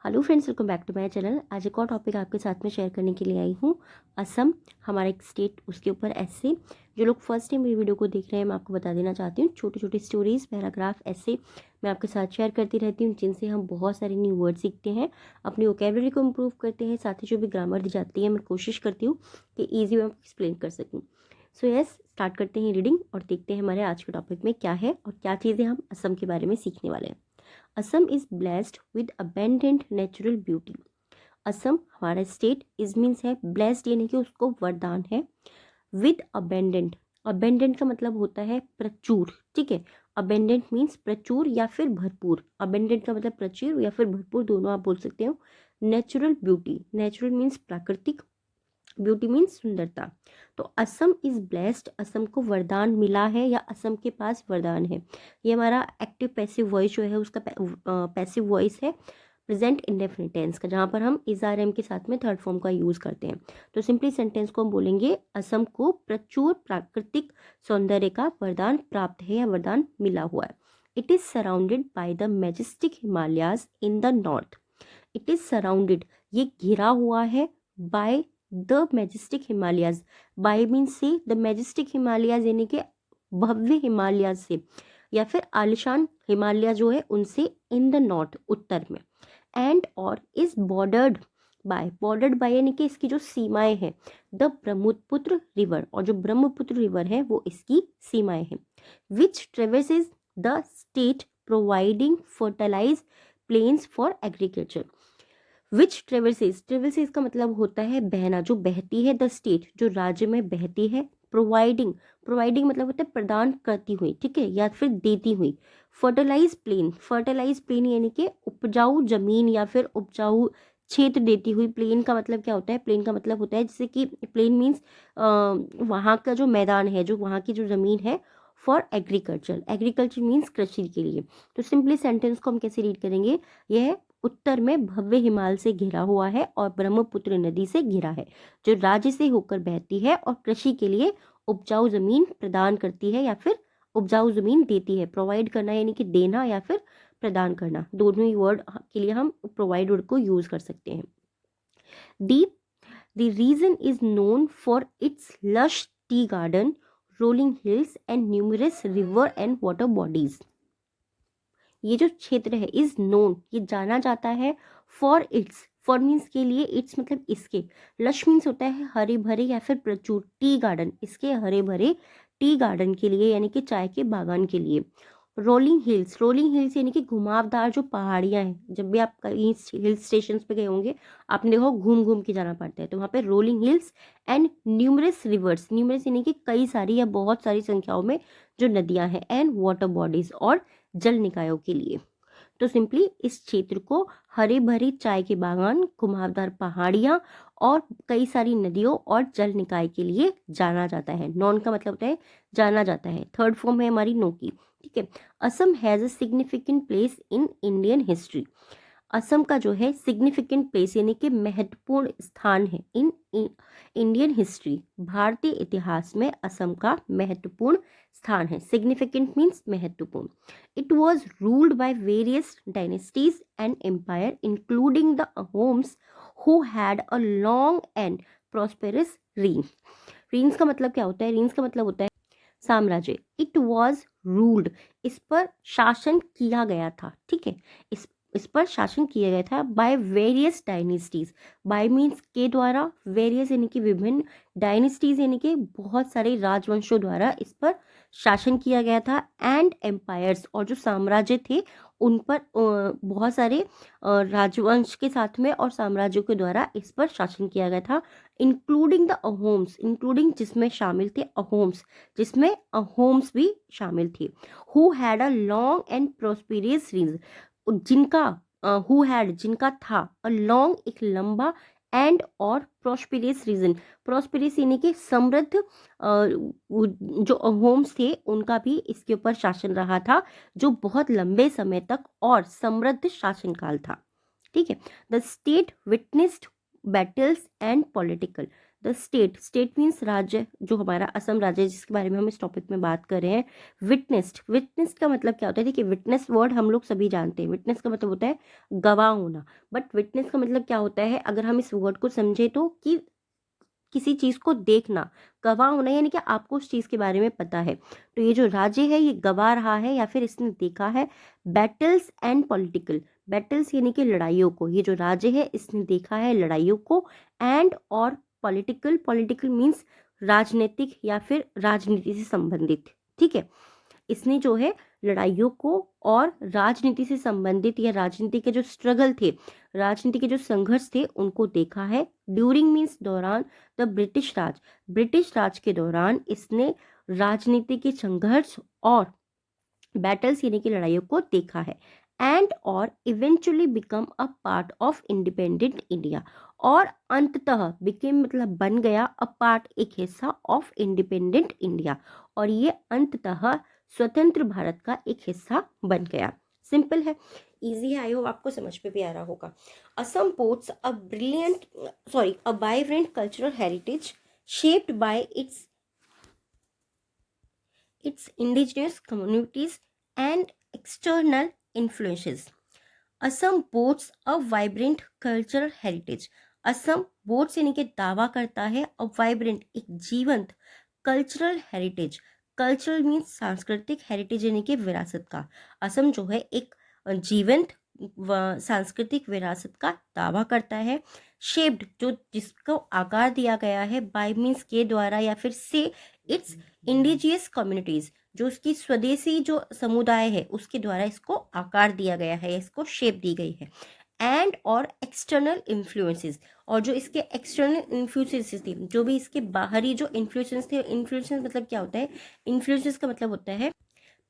Hello friends, welcome back to my channel. आज एक और टॉपिक आपके साथ में शेयर करने के लिए आई हूँ। असम हमारा एक स्टेट, उसके ऊपर ऐसे जो लोग फर्स्ट टाइम मेरी वीडियो को देख रहे हैं, मैं आपको बता देना चाहती हूँ। छोटी छोटी स्टोरीज, पैराग्राफ ऐसे मैं आपके साथ शेयर करती रहती हूँ, जिनसे हम बहुत सारे न्यू वर्ड सीखते हैं, अपनी वोकेबलरी को इम्प्रूव करते हैं। साथ ही जो भी ग्रामर दी जाती है, मैं कोशिश करती हूँ कि ईजी में एक्सप्लेन कर सकूँ। सो यस, स्टार्ट करते हैं रीडिंग और देखते हैं हमारे आज के टॉपिक में क्या है और क्या चीज़ें हम असम के बारे में सीखने वाले हैं। Assam is blessed with abundant natural beauty. Assam हमारा स्टेट इज मीन्स है ब्लेस्ड, यानी कि उसको वरदान है। विद अबेंडेंट, अबेंडेंट का मतलब होता है प्रचुर, ठीक है। अबेंडेंट मीन्स प्रचुर या फिर भरपूर। अबेंडेंट का मतलब प्रचुर या फिर भरपूर, दोनों आप बोल सकते हो। नेचुरल ब्यूटी, नेचुरल मीन्स प्राकृतिक, ब्यूटी मीन्स सुंदरता। तो असम इज ब्लेस्ड, असम को वरदान मिला है या असम के पास वरदान है। ये हमारा एक्टिव पैसिव वॉइस जो है, उसका पैसिव वॉइस है प्रेजेंट इंडेफिनिट टेंस का, जहाँ पर हम इज आर एम के साथ में थर्ड फॉर्म का यूज करते हैं। तो सिंपली सेंटेंस को हम बोलेंगे, असम को प्रचुर प्राकृतिक सौंदर्य का वरदान प्राप्त है या वरदान मिला हुआ है। It is surrounded by the majestic Himalayas in the north. It is surrounded, ये घिरा हुआ है, by the majestic Himalayas. Bye means से, द मैजेस्टिक हिमालयाज यानी कि भव्य हिमालयाज से या फिर आलिशान हिमालय जो है उनसे, इन द नॉर्थ उत्तर में। एंड और is bordered by, bordered by यानी कि इसकी जो सीमाएं हैं, द ब्रह्मपुत्र रिवर, और जो ब्रह्मपुत्र रिवर है वो इसकी सीमाएं हैं। Which traverses the state providing fertilize plains for agriculture. Which traverses, traverses का मतलब होता है बहना, जो बहती है, द स्टेट जो राज्य में बहती है। प्रोवाइडिंग, प्रोवाइडिंग मतलब होता है प्रदान करती हुई, ठीक है, या फिर देती हुई। फर्टिलाइज प्लेन, फर्टिलाइज प्लेन यानी कि उपजाऊ जमीन या फिर उपजाऊ क्षेत्र देती हुई। प्लेन का मतलब क्या होता है? प्लेन का मतलब होता है जैसे कि प्लेन मीन्स वहाँ का जो मैदान है, जो वहाँ की जो जमीन है, फॉर एग्रीकल्चर, एग्रीकल्चर मीन्स कृषि के लिए। तो सिंपली सेंटेंस को हम कैसे रीड करेंगे? यह उत्तर में भव्य हिमालय से घिरा हुआ है और ब्रह्मपुत्र नदी से घिरा है, जो राज्य से होकर बहती है और कृषि के लिए उपजाऊ जमीन प्रदान करती है या फिर उपजाऊ जमीन देती है। प्रोवाइड करना यानी कि देना या फिर प्रदान करना, दोनों ही वर्ड के लिए हम प्रोवाइड वर्ड को यूज कर सकते हैं। The the region is known for its lush tea garden, rolling hills and numerous river and water bodies. ये जो क्षेत्र है, इज नोन, ये जाना जाता है, फॉर इट्स, फॉर मीन्स के लिए, इट्स मतलब इसके, लश मीन्स होता है हरे भरे या फिर प्रचुर, टी गार्डन इसके हरे भरे टी गार्डन के लिए यानी कि चाय के बागान के लिए। रोलिंग हिल्स, रोलिंग हिल्स यानी कि घुमावदार जो पहाड़ियां हैं। जब भी आप कहीं हिल स्टेशन पे गए होंगे, आपने देखो घूम घूम के जाना पड़ता है, तो वहाँ पे rolling hills and numerous reverse, numerous यानी कि कई सारी या बहुत सारी संख्याओं में जो नदियां हैं, एंड वाटर बॉडीज और जल निकायों के लिए। तो सिंपली इस क्षेत्र को हरे भरे चाय के बागान, घुमावदार पहाड़ियां और कई सारी नदियों और जल निकाय के लिए जाना जाता है। नॉन का मतलब होता है जाना जाता है, थर्ड फॉर्म है हमारी नो की, ठीक है। Assam has a significant place in Indian history. Assam का जो है सिग्निफिकेंट प्लेस यानी कि महत्वपूर्ण स्थान है, इन इंडियन हिस्ट्री, भारतीय इतिहास में असम का महत्वपूर्ण स्थान है। सिग्निफिकेंट मीन्स महत्वपूर्ण। It was ruled by various dynasties and empire including the Ahoms, who had a long and prosperous reign. Reigns का मतलब क्या होता है? रीन्स का मतलब होता है साम्राज्य। इट वॉज रूल्ड, इस पर शासन किया गया था, ठीक है, इस पर शासन किया गया था, bye various dynasties, bye means के द्वारा, वेरियस यानी कि विभिन्न, डायनेस्टीज यानी कि बहुत सारे राजवंशों द्वारा इस पर शासन किया गया था। एंड एम्पायर्स, और जो साम्राज्य थे उन पर बहुत सारे राजवंश के साथ में और साम्राज्यों के द्वारा इस पर शासन किया गया था। इंक्लूडिंग द अहोम्स, इंक्लूडिंग जिसमें शामिल थे अहोम्स, जिसमें अहोम्स भी शामिल थे। Who had a long and prosperous reign, जिनका, हु हैड जिनका था, अ लॉन्ग एक लंबा, एंड और प्रोस्पेरियस रीजन, प्रोस्पेरियस यानी कि समृद्ध, जो अहोम्स थे उनका भी इसके ऊपर शासन रहा था, जो बहुत लंबे समय तक और समृद्ध शासनकाल था, ठीक है। The state witnessed battles and political, the state, state means राज्य, जो हमारा असम राज्य है जिसके बारे में हम इस टॉपिक में बात कर रहे हैं। विटनेस्ड, विटनेस्ड का मतलब क्या होता है? देखिए विटनेस वर्ड हम लोग सभी जानते हैं, विटनेस का मतलब होता है गवाह होना, बट विटनेस का मतलब क्या होता है अगर हम इस वर्ड को समझे तो, कि किसी चीज को देखना, गवाह होना यानी कि आपको उस चीज के बारे में पता है। तो ये जो राज्य है ये गवाह रहा है या फिर इसने देखा है बैटल्स एंड पॉलिटिकल, बैटल्स यानी कि लड़ाइयों को, ये जो राज्य है इसने देखा है लड़ाइयों को, एंड और पॉलिटिकल, पॉलिटिकल मीन्स राजनीतिक या फिर राजनीति से संबंधित, ठीक है। इसने जो है लड़ाइयों को और राजनीति से संबंधित या राजनीति के जो स्ट्रगल थे, राजनीति के जो संघर्ष थे उनको देखा है। ड्यूरिंग मीन्स दौरान, द ब्रिटिश राज, ब्रिटिश राज के दौरान इसने राजनीति के संघर्ष और बैटल्स यानी कि लड़ाइयों को देखा है। एंड और eventually become a part of independent India, और अंततः बिकेम मतलब बन गया, अ पार्ट एक हिस्सा, ऑफ इंडिपेंडेंट इंडिया, और ये अंततः स्वतंत्र भारत का एक हिस्सा बन गया। सिंपल है, इजी है, आई होप आपको समझ में भी आ रहा होगा। Assam boats a brilliant a vibrant cultural heritage shaped by its indigenous communities and external influences. Assam boats a vibrant cultural heritage, Assam boats यानी कि दावा करता है अ वाइब्रेंट एक जीवंत कल्चरल हेरिटेज, कल्चरल मीन्स सांस्कृतिक, हेरिटेज यानी कि विरासत का। असम जो है एक जीवंत सांस्कृतिक विरासत का दावा करता है। शेप्ड जो जिसको आकार दिया गया है, बाय मीन्स के द्वारा या फिर से, इट्स इंडिजियस कम्युनिटीज जो उसकी स्वदेशी जो समुदाय है उसके द्वारा इसको आकार दिया गया है, इसको शेप दी गई है। एंड और एक्सटर्नल इन्फ्लुएंसेस, और जो इसके एक्सटर्नल इन्फ्लुएंसेस थे, जो भी इसके बाहरी जो इन्फ्लुएंसेस थे, इन्फ्लुएंसेस मतलब क्या होता है? इन्फ्लुएंसेस का मतलब होता है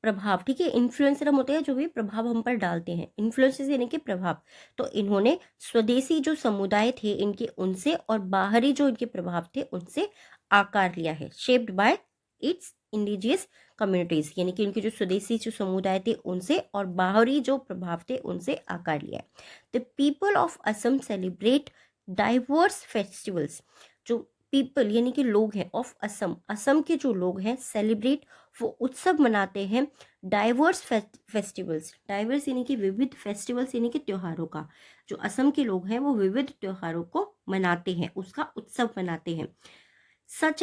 प्रभाव, ठीक है। इन्फ्लुएंसर हम होते हैं जो भी प्रभाव हम पर डालते हैं, इन्फ्लुएंसेस यानी कि प्रभाव। तो इन्होंने स्वदेशी जो समुदाय थे इनके उनसे, और बाहरी जो इनके प्रभाव थे उनसे आकार लिया है। Shaped by it's indigenous communities यानी कि उनके जो स्वदेशी जो समुदाय थे उनसे, और बाहरी जो प्रभाव थे उनसे आकार लिया है। The people of Assam celebrate diverse festivals, जो पीपल यानी कि लोग हैं, ऑफ असम, असम के जो लोग हैं, सेलिब्रेट वो उत्सव मनाते हैं, डाइवर्स फेस्टिवल्स, डाइवर्स यानी कि विविध, फेस्टिवल्स यानी कि त्योहारों का, जो असम के लोग हैं वो विविध त्योहारों को मनाते हैं, उसका उत्सव मनाते हैं। सच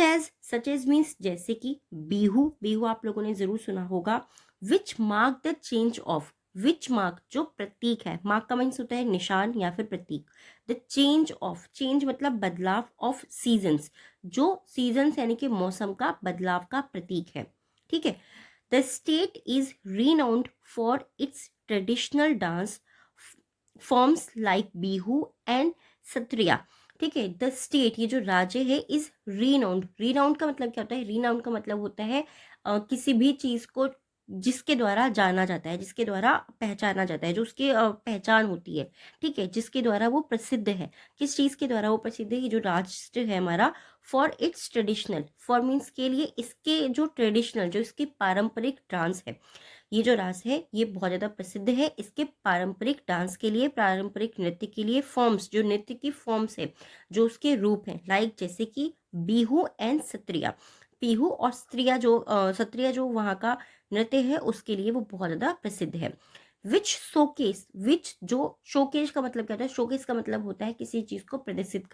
एज मीन्स जैसे कि बिहू, बिहू आप लोगों ने जरूर सुना होगा। Which mark the change of, which mark जो प्रतीक है, मार्क का मीन्स होता है निशान या फिर प्रतीक। द चेंज ऑफ, चेंज मतलब बदलाव, ऑफ सीजन्स जो सीजन्स यानी कि मौसम का बदलाव का प्रतीक है, ठीक है। The state is renowned for its traditional dance forms like Bihu and Sattriya, ठीक है। द स्टेट ये जो राज्य है इज रीनाउंड, रीनाउंड का मतलब क्या होता है? रीनाउंड का मतलब होता है किसी भी चीज को जिसके द्वारा जाना जाता है, जिसके द्वारा पहचाना जाता है, जो उसकी पहचान होती है, ठीक है, जिसके द्वारा वो प्रसिद्ध है। किस चीज के द्वारा वो प्रसिद्ध है? ये जो राष्ट्र है हमारा, for its traditional, for means के लिए, इसके जो ट्रेडिशनल जो इसकी पारंपरिक डांस है, ये जो रास है ये बहुत ज़्यादा प्रसिद्ध है इसके पारंपरिक डांस के लिए, पारंपरिक नृत्य के लिए, फॉर्म्स जो नृत्य की फॉर्म्स है, जो उसके रूप हैं, लाइक जैसे कि बिहू एंड सत्रिया, बिहू और सत्रिया जो सत्रिया जो वहाँ का नृत्य है उसके लिए वो बहुत ज़्यादा प्रसिद्ध है। विच शोकेस, विच जो शोकेस का मतलब क्या होता है? शोकेस का मतलब होता है किसी चीज को प्रदर्शित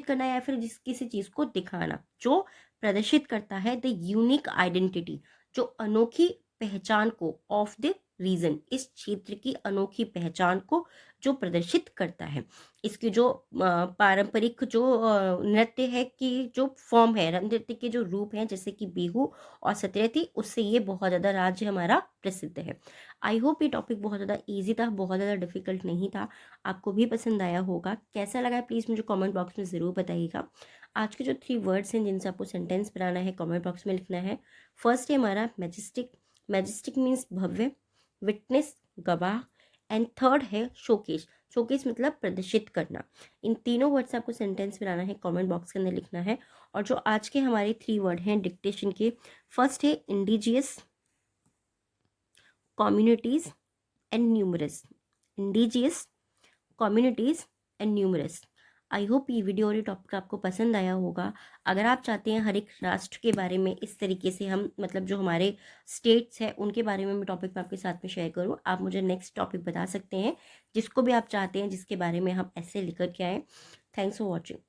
करना या फिर किसी चीज को दिखाना, जो प्रदर्शित करता है द यूनिक आइडेंटिटी, जो अनोखी पहचान को, ऑफ द रीजन इस क्षेत्र की अनोखी पहचान को जो प्रदर्शित करता है। इसकी जो पारंपरिक जो नृत्य है की जो फॉर्म है, नृत्य के जो रूप हैं जैसे कि बिहू और सत्रिया, उससे ये बहुत ज़्यादा राज्य हमारा प्रसिद्ध है। आई होप ये टॉपिक बहुत ज़्यादा इजी था, बहुत ज़्यादा डिफिकल्ट नहीं था, आपको भी पसंद आया होगा। कैसा लगा प्लीज़ मुझे कमेंट बॉक्स में ज़रूर बताइएगा। आज के जो 3 वर्ड्स हैं जिनसे आपको सेंटेंस बनाना है कमेंट बॉक्स में लिखना है। फर्स्ट है हमारा मैजेस्टिक, मैजेस्टिक मीन्स भव्य, विटनेस गवाह, एंड थर्ड है शोकेश, शोकेश मतलब प्रदर्शित करना। इन तीनों वर्ड से आपको सेंटेंस बनाना है, कमेंट बॉक्स के अंदर लिखना है। और जो आज के हमारे 3 वर्ड हैं डिक्टेशन के, फर्स्ट है indigenous communities and numerous, indigenous communities and numerous. I hope ये वीडियो और ये टॉपिक आपको पसंद आया होगा। अगर आप चाहते हैं हर एक राष्ट्र के बारे में इस तरीके से हम मतलब जो हमारे स्टेट्स हैं उनके बारे में मैं टॉपिक में आपके साथ में शेयर करूँ, आप मुझे नेक्स्ट टॉपिक बता सकते हैं जिसको भी आप चाहते हैं जिसके बारे में हम ऐसे लेकर के आएँ। Thanks for watching.